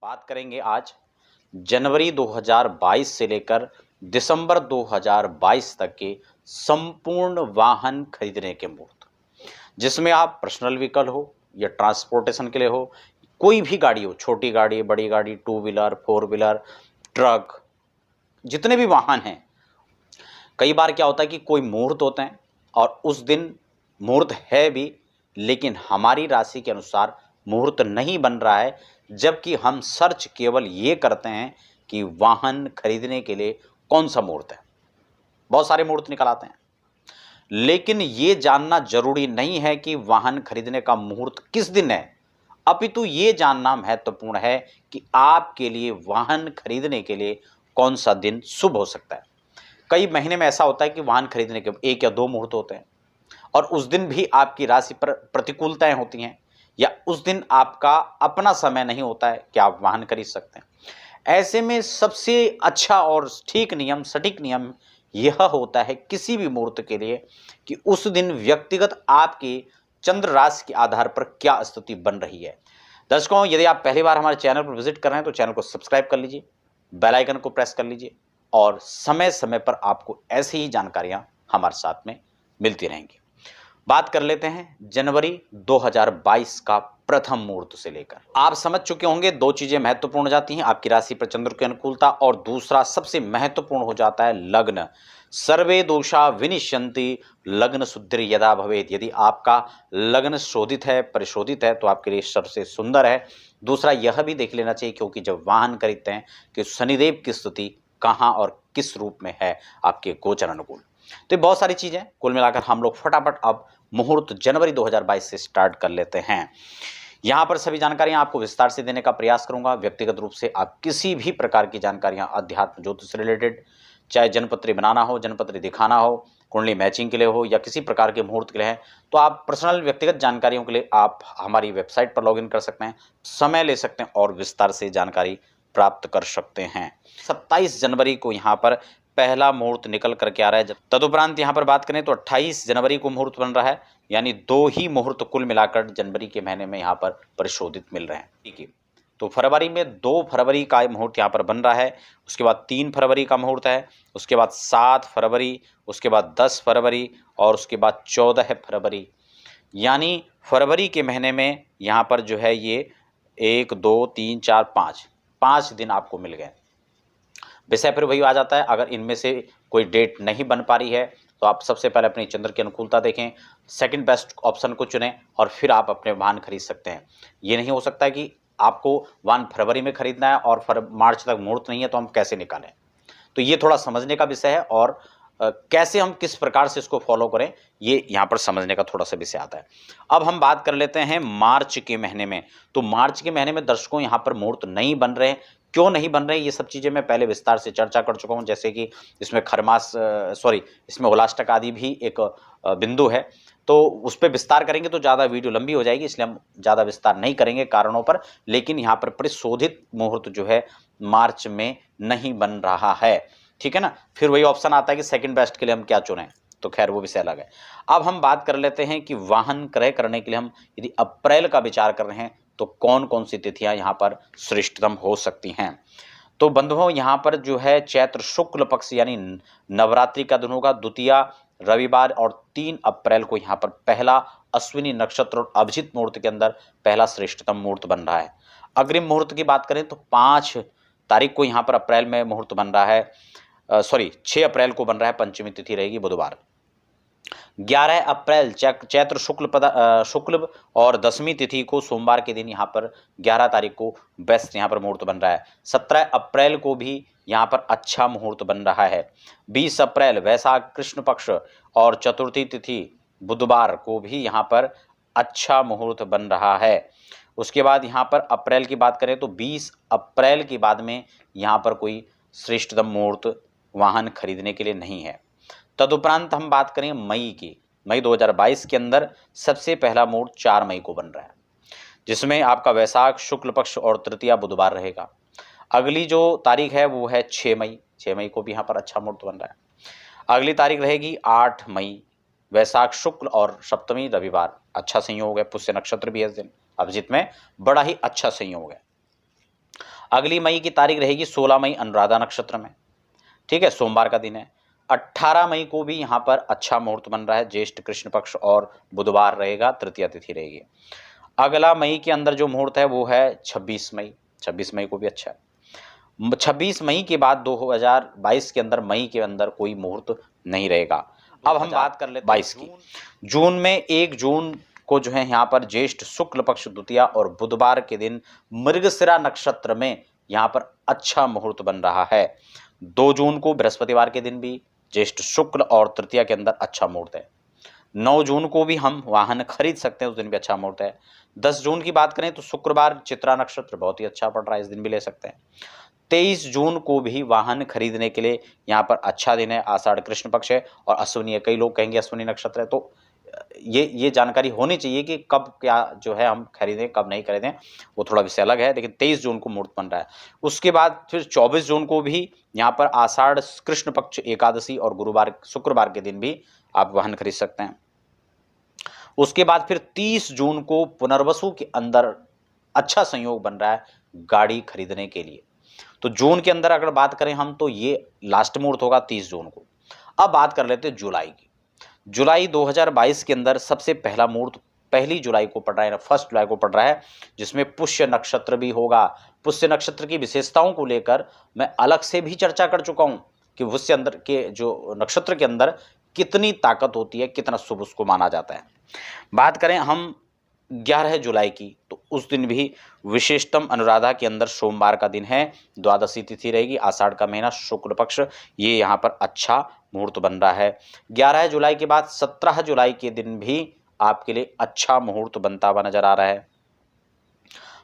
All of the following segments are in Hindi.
बात करेंगे आज जनवरी 2022 से लेकर दिसंबर 2022 तक के संपूर्ण वाहन खरीदने के मुहूर्त, जिसमें आप पर्सनल व्हीकल हो या ट्रांसपोर्टेशन के लिए हो, कोई भी गाड़ी हो, छोटी गाड़ी, बड़ी गाड़ी, two wheeler, four wheeler, truck, जितने भी वाहन हैं। कई बार क्या होता है कि कोई मुहूर्त होते हैं और उस दिन मुहूर्त है भी, लेकिन हमारी राशि के अनुसार मुहूर्त नहीं बन रहा है, जबकि हम सर्च केवल ये करते हैं कि वाहन खरीदने के लिए कौन सा मुहूर्त है। बहुत सारे मुहूर्त निकल आते हैं, लेकिन ये जानना जरूरी नहीं है कि वाहन खरीदने का मुहूर्त किस दिन है, अपितु ये जानना महत्वपूर्ण है कि आपके लिए वाहन खरीदने के लिए कौन सा दिन शुभ हो सकता है। कई महीने में ऐसा होता है कि वाहन खरीदने के 1 या 2 मुहूर्त होते हैं और उस दिन भी आपकी राशि पर प्रतिकूलताएं होती हैं, या उस दिन आपका अपना समय नहीं होता है कि आप वाहन खरीद सकते हैं। ऐसे में सबसे अच्छा और ठीक नियम, सटीक नियम यह होता है किसी भी मुहूर्त के लिए कि उस दिन व्यक्तिगत आपके चंद्र राशि के आधार पर क्या स्थिति बन रही है। दर्शकों, यदि आप पहली बार हमारे चैनल पर विजिट कर रहे हैं तो चैनल को सब्सक्राइब कर लीजिए, बेल आइकन को प्रेस कर लीजिए और समय समय पर आपको ऐसी ही जानकारियां हमारे साथ में मिलती रहेंगी। बात कर लेते हैं जनवरी 2022 का प्रथम मुहूर्त से लेकर। आप समझ चुके होंगे दो चीजें महत्वपूर्ण हो जाती हैं, आपकी राशि पर चंद्र की अनुकूलता, और दूसरा सबसे महत्वपूर्ण हो जाता है लग्न। सर्वे दोषा विनिश्यन्ति लग्न शुद्धिर यदा भवेत्। यदि आपका लग्न शोधित है, परिशोधित है, तो आपके लिए सबसे सुंदर है। दूसरा यह भी देख लेना चाहिए क्योंकि जब वाहन खरीदते हैं कि शनिदेव की स्थिति कहाँ और किस रूप में है आपके गोचर अनुकूल। तो बहुत सारी चीजें कुल मिलाकर हम लोग फटाफट अब मुहूर्त जनवरी 2022 से स्टार्ट कर लेते हैं। यहां पर सभी जानकारियां आपको विस्तार से देने का प्रयास करूंगा। व्यक्तिगत रूप से आप किसी भी प्रकार की जानकारियां अध्यात्म ज्योतिष से रिलेटेड, चाहे जनपत्री बनाना हो, जनपत्री दिखाना हो, कुंडली मैचिंग के लिए हो, या किसी प्रकार के मुहूर्त के लिए है, तो आप पर्सनल व्यक्तिगत जानकारियों के लिए आप हमारी वेबसाइट पर लॉगिन कर सकते हैं, समय ले सकते हैं और विस्तार से जानकारी प्राप्त कर सकते हैं। 27 जनवरी को यहाँ पर पहला मुहूर्त निकल करके आ रहा है। तदुपरांत यहाँ पर बात करें तो 28 जनवरी को मुहूर्त बन रहा है, यानी 2 ही मुहूर्त कुल मिलाकर जनवरी के महीने में यहाँ पर परिशोधित मिल रहे हैं। ठीक है, तो फरवरी में 2 फरवरी का मुहूर्त यहाँ पर बन रहा है, उसके बाद 3 फरवरी का मुहूर्त है, उसके बाद 7 फरवरी, उसके बाद 10 फरवरी और उसके बाद 14 फरवरी। यानी फरवरी के महीने में यहाँ पर जो है ये 1 2 3 4 5 दिन आपको मिल गए। विषय फिर वही आ जाता है, अगर इनमें से कोई डेट नहीं बन पा रही है तो आप सबसे पहले अपनी चंद्र की अनुकूलता देखें, सेकंड बेस्ट ऑप्शन को चुनें और फिर आप अपने वाहन खरीद सकते हैं। ये नहीं हो सकता कि आपको वाहन फरवरी में खरीदना है और मार्च तक मुहूर्त नहीं है, तो हम कैसे निकालें। तो ये थोड़ा समझने का विषय है और कैसे हम किस प्रकार से इसको फॉलो करें, ये यहाँ पर समझने का थोड़ा सा विषय आता है। अब हम बात कर लेते हैं मार्च के महीने में। तो मार्च के महीने में दर्शकों यहाँ पर मुहूर्त नहीं बन रहे हैं। क्यों नहीं बन रहे, ये सब चीज़ें मैं पहले विस्तार से चर्चा कर चुका हूँ, जैसे कि इसमें इसमें होलाष्टक आदि भी एक बिंदु है, तो उस पर विस्तार करेंगे तो ज़्यादा वीडियो लंबी हो जाएगी, इसलिए हम ज़्यादा विस्तार नहीं करेंगे कारणों पर। लेकिन यहाँ पर परिशोधित मुहूर्त जो है मार्च में नहीं बन रहा है, ठीक है ना। फिर वही ऑप्शन आता है कि सेकंड बेस्ट के लिए हम क्या चुनें, तो खैर वो विषय अलग है। अब हम बात कर लेते हैं कि वाहन क्रय करने के लिए हम यदि अप्रैल का विचार कर रहे हैं तो कौन कौन सी तिथियां यहाँ पर श्रेष्ठतम हो सकती हैं। तो बंधुओं, यहाँ पर जो है चैत्र शुक्ल पक्ष यानी नवरात्रि का दिन होगा, द्वितीया रविवार, और 3 अप्रैल को यहाँ पर पहला अश्विनी नक्षत्र और अभिजित मुहूर्त के अंदर पहला श्रेष्ठतम मुहूर्त बन रहा है। अग्रिम मुहूर्त की बात करें तो 5 तारीख को यहाँ पर अप्रैल में मुहूर्त बन रहा है, 6 अप्रैल को बन रहा है, पंचमी तिथि रहेगी बुधवार। 11 अप्रैल चैत्र शुक्ल और दशमी तिथि को सोमवार के दिन यहाँ पर 11 तारीख को बेस्ट यहाँ पर मुहूर्त बन रहा है। 17 अप्रैल को भी यहाँ पर अच्छा मुहूर्त बन रहा है। 20 अप्रैल वैशाख कृष्ण पक्ष और चतुर्थी तिथि बुधवार को भी यहाँ पर अच्छा मुहूर्त बन रहा है। उसके बाद यहाँ पर अप्रैल की बात करें तो 20 अप्रैल के बाद में यहाँ पर कोई श्रेष्ठतम मुहूर्त वाहन खरीदने के लिए नहीं है। तदुपरांत हम बात करें मई की, मई 2022 के अंदर सबसे पहला मुहूर्त 4 मई को बन रहा है, जिसमें आपका वैशाख शुक्ल पक्ष और तृतीया बुधवार रहेगा। अगली जो तारीख है वो है 6 मई, 6 मई को भी यहाँ पर अच्छा मुहूर्त बन रहा है। अगली तारीख रहेगी 8 मई, वैशाख शुक्ल और सप्तमी रविवार, अच्छा संयोग है, पुष्य नक्षत्र भी है इस दिन, अभिजित में बड़ा ही अच्छा संयोग है। अगली मई की तारीख रहेगी 16 मई अनुराधा नक्षत्र में, ठीक है, सोमवार का दिन है। 18 मई को भी यहाँ पर अच्छा मुहूर्त बन रहा है, ज्येष्ठ कृष्ण पक्ष और बुधवार रहेगा, तृतीया तिथि रहेगी। अगला मई के अंदर जो मुहूर्त है वो है 26 मई, 26 मई को भी अच्छा है। 26 मई के बाद 2022 के अंदर मई के अंदर कोई मुहूर्त नहीं रहेगा। अब हम बात कर लेते हैं 22 की। जून में 1 जून को जो है यहाँ पर ज्येष्ठ शुक्ल पक्ष द्वितीया और बुधवार के दिन मृगशिरा नक्षत्र में यहाँ पर अच्छा मुहूर्त बन रहा है। 2 जून को बृहस्पतिवार के दिन भी ज्येष्ठ शुक्ल और तृतीया के अंदर अच्छा मुहूर्त है। 9 जून को भी हम वाहन खरीद सकते हैं, उस दिन भी अच्छा मुहूर्त है। 10 जून की बात करें तो शुक्रवार चित्रा नक्षत्र बहुत ही अच्छा पड़ रहा है, इस दिन भी ले सकते हैं। 23 जून को भी वाहन खरीदने के लिए यहाँ पर अच्छा दिन है, आषाढ़ कृष्ण पक्ष है और अश्विनी है। कई लोग कहेंगे अश्विनी नक्षत्र है, तो ये जानकारी होनी चाहिए कि कब क्या जो है हम खरीदें कब नहीं खरीदें, वो थोड़ा विषय अलग है। लेकिन 23 जून को मुहूर्त बन रहा है। उसके बाद फिर 24 जून को भी यहाँ पर आषाढ़ कृष्ण पक्ष एकादशी और गुरुवार शुक्रवार के दिन भी आप वाहन खरीद सकते हैं। उसके बाद फिर 30 जून को पुनर्वसु के अंदर अच्छा संयोग बन रहा है गाड़ी खरीदने के लिए। तो जून के अंदर अगर बात करें हम तो ये लास्ट मुहूर्त होगा 30 जून को। अब बात कर लेते हैं जुलाई की। जुलाई 2022 के अंदर सबसे पहला मुहूर्त 1 जुलाई को पड़ रहा है, 1 जुलाई को पड़ रहा है, जिसमें पुष्य नक्षत्र भी होगा। पुष्य नक्षत्र की विशेषताओं को लेकर मैं अलग से भी चर्चा कर चुका हूं कि पुष्य अंदर के जो नक्षत्र के अंदर कितनी ताकत होती है, कितना शुभ उसको माना जाता है। बात करें हम 11 जुलाई की तो उस दिन भी विशेषतम अनुराधा के अंदर सोमवार का दिन है, द्वादशी तिथि रहेगी, आषाढ़ का महीना, शुक्ल पक्ष, ये यहाँ पर अच्छा मुहूर्त बन रहा है। 11 जुलाई के बाद 17 जुलाई के दिन भी आपके लिए अच्छा मुहूर्त बनता हुआ नजर आ रहा है।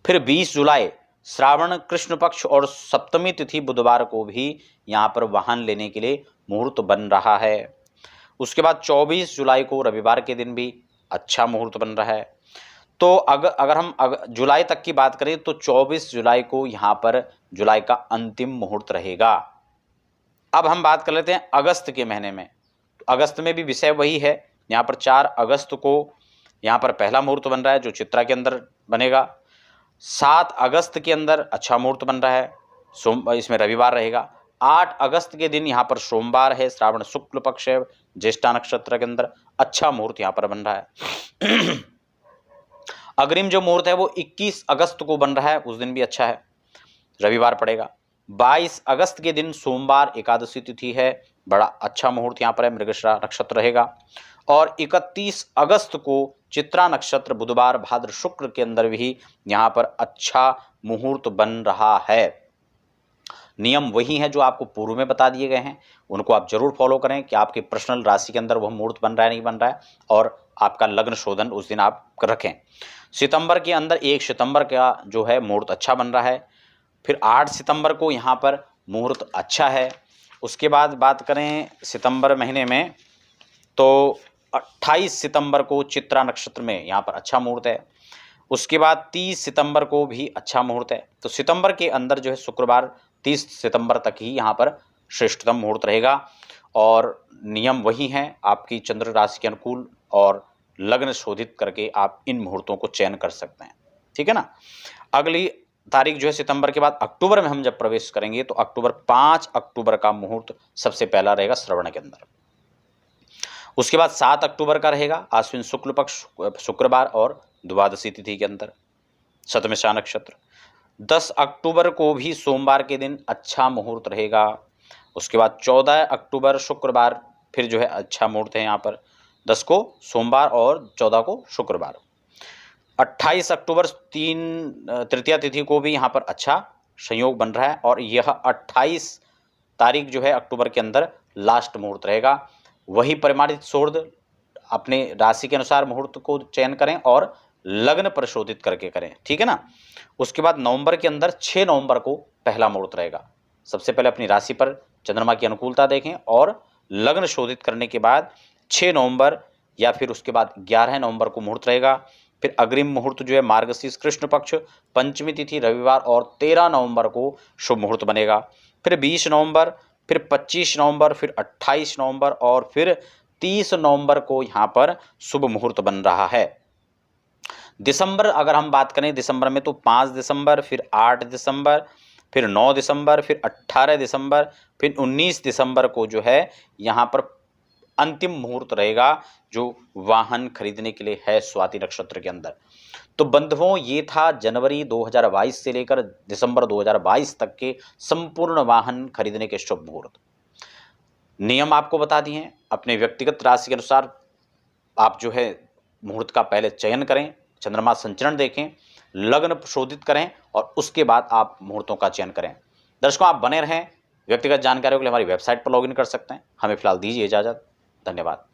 फिर 20 जुलाई श्रावण कृष्ण पक्ष और सप्तमी तिथि बुधवार को भी यहाँ पर वाहन लेने के लिए मुहूर्त बन रहा है। उसके बाद 24 जुलाई को रविवार के दिन भी अच्छा मुहूर्त बन रहा है। तो अगर हम जुलाई तक की बात करें तो 24 जुलाई को यहाँ पर जुलाई का अंतिम मुहूर्त रहेगा। अब हम बात कर लेते हैं अगस्त के महीने में। अगस्त में भी विषय वही है। यहाँ पर 4 अगस्त को यहाँ पर पहला मुहूर्त बन रहा है जो चित्रा के अंदर बनेगा। 7 अगस्त के अंदर अच्छा मुहूर्त बन रहा है, इसमें रविवार रहेगा। 8 अगस्त के दिन यहाँ पर सोमवार है, श्रावण शुक्ल पक्ष है, ज्येष्ठा नक्षत्र के अंदर अच्छा मुहूर्त यहाँ पर बन रहा है। अग्रिम जो मुहूर्त है वो 21 अगस्त को बन रहा है, उस दिन भी अच्छा है, रविवार पड़ेगा। 22 अगस्त के दिन सोमवार एकादशी तिथि है, बड़ा अच्छा मुहूर्त यहाँ पर है, मृगशिरा नक्षत्र रहेगा। और 31 अगस्त को चित्रा नक्षत्र बुधवार भाद्र शुक्र के अंदर भी यहाँ पर अच्छा मुहूर्त बन रहा है। नियम वही हैं जो आपको पूर्व में बता दिए गए हैं, उनको आप जरूर फॉलो करें कि आपके पर्सनल राशि के अंदर वह मुहूर्त बन रहा है नहीं बन रहा है, और आपका लग्न शोधन उस दिन आप रखें। सितंबर के अंदर 1 सितंबर का जो है मुहूर्त अच्छा बन रहा है। फिर 8 सितंबर को यहाँ पर मुहूर्त अच्छा है। उसके बाद बात करें सितंबर महीने में तो 28 सितंबर को चित्रा नक्षत्र में यहाँ पर अच्छा मुहूर्त है। उसके बाद 30 सितंबर को भी अच्छा मुहूर्त है। तो सितंबर के अंदर जो है शुक्रवार 30 सितंबर तक ही यहाँ पर श्रेष्ठतम मुहूर्त रहेगा, और नियम वही हैं आपकी चंद्र राशि के अनुकूल, और लग्न शोधित करके आप इन मुहूर्तों को चयन कर सकते हैं, ठीक है ना। अगली तारीख जो है सितंबर के बाद अक्टूबर में हम जब प्रवेश करेंगे तो 5 अक्टूबर का मुहूर्त सबसे पहला रहेगा श्रवण के अंदर। उसके बाद 7 अक्टूबर का रहेगा आश्विन शुक्ल पक्ष शुक्रवार और द्वादशी तिथि के अंदर, शतमिषा नक्षत्र। 10 अक्टूबर को भी सोमवार के दिन अच्छा मुहूर्त रहेगा। उसके बाद 14 अक्टूबर शुक्रवार फिर जो है अच्छा मुहूर्त है यहाँ पर, 10 को सोमवार और 14 को शुक्रवार। 28 अक्टूबर तृतीया तिथि को भी यहाँ पर अच्छा संयोग बन रहा है, और यह 28 तारीख जो है अक्टूबर के अंदर लास्ट मुहूर्त रहेगा। वही परिमाणित शोध अपने राशि के अनुसार मुहूर्त को चयन करें और लग्न परिशोधित करके करें, ठीक है ना। उसके बाद नवंबर के अंदर 6 नवंबर को पहला मुहूर्त रहेगा। सबसे पहले अपनी राशि पर चंद्रमा की अनुकूलता देखें, और लग्न शोधित करने के बाद 6 नवंबर या फिर उसके बाद 11 नवंबर को मुहूर्त रहेगा। फिर अग्रिम मुहूर्त जो है मार्गशीर्ष कृष्ण पक्ष पंचमी तिथि रविवार और 13 नवंबर को शुभ मुहूर्त बनेगा। फिर 20 नवंबर, फिर 25 नवंबर, फिर 28 नवंबर और फिर 30 नवंबर को यहाँ पर शुभ मुहूर्त बन रहा है। दिसंबर अगर हम बात करें दिसंबर में तो 5 दिसंबर, फिर 8 दिसंबर, फिर 9 दिसंबर, फिर 18 दिसंबर, फिर 19 दिसंबर को जो है यहाँ पर अंतिम मुहूर्त रहेगा जो वाहन खरीदने के लिए है स्वाति नक्षत्र के अंदर। तो बंधुओं, ये था जनवरी 2022 से लेकर दिसंबर 2022 तक के संपूर्ण वाहन खरीदने के शुभ मुहूर्त। नियम आपको बता दिए हैं। अपने व्यक्तिगत राशि के अनुसार आप जो है मुहूर्त का पहले चयन करें, चंद्रमा संचरण देखें, लग्न शोधित करें और उसके बाद आप मुहूर्तों का चयन करें। दर्शकों, आप बने रहें। व्यक्तिगत जानकारियों के लिए हमारी वेबसाइट पर लॉगिन कर सकते हैं। हमें फिलहाल दीजिए इजाजत। धन्यवाद।